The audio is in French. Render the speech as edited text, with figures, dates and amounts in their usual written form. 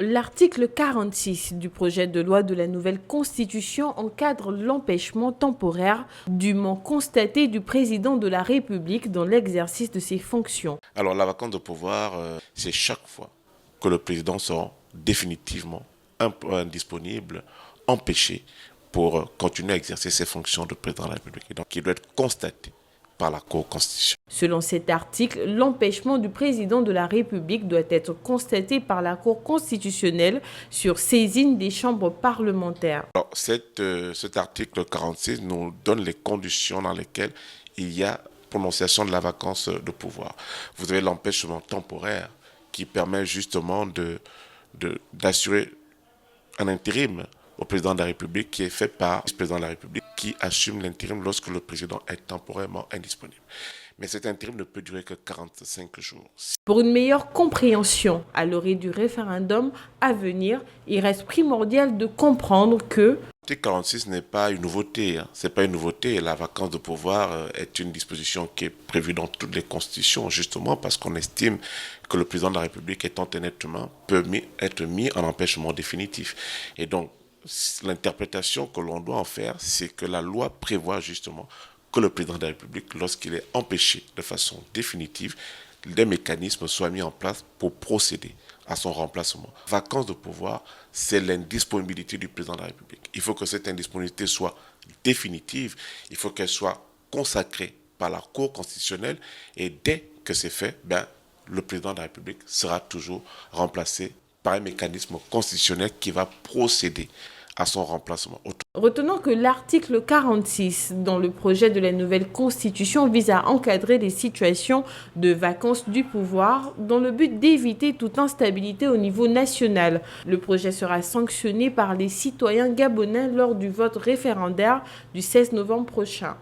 L'article 46 du projet de loi de la nouvelle Constitution encadre l'empêchement temporaire dûment constaté du président de la République dans l'exercice de ses fonctions. Alors la vacance de pouvoir, c'est chaque fois que le président sera définitivement indisponible, empêché pour continuer à exercer ses fonctions de président de la République. Et donc il doit être constaté par la Cour constitutionnelle. Selon cet article, l'empêchement du président de la République doit être constaté par la Cour constitutionnelle sur saisine des chambres parlementaires. Alors cet article 46 nous donne les conditions dans lesquelles il y a prononciation de la vacance de pouvoir. Vous avez l'empêchement temporaire qui permet justement d'assurer un intérim au président de la République qui est fait par le président de la République qui assume l'intérim lorsque le président est temporairement indisponible. Mais cet intérim ne peut durer que 45 jours. Pour une meilleure compréhension à l'orée du référendum à venir, il reste primordial de comprendre que L'article 46 n'est pas une nouveauté. C'est pas une nouveauté. La vacance de pouvoir est une disposition qui est prévue dans toutes les constitutions, justement parce qu'on estime que le président de la République étant honnêtement peut être mis en empêchement définitif. Et donc, l'interprétation que l'on doit en faire, c'est que la loi prévoit justement que le président de la République, lorsqu'il est empêché de façon définitive, des mécanismes soient mis en place pour procéder à son remplacement. Vacance de pouvoir, c'est l'indisponibilité du président de la République. Il faut que cette indisponibilité soit définitive, il faut qu'elle soit consacrée par la Cour constitutionnelle et dès que c'est fait, le président de la République sera toujours remplacé par un mécanisme constitutionnel qui va procéder à son remplacement. Retenons que l'article 46 dans le projet de la nouvelle Constitution vise à encadrer les situations de vacance du pouvoir dans le but d'éviter toute instabilité au niveau national. Le projet sera sanctionné par les citoyens gabonais lors du vote référendaire du 16 novembre prochain.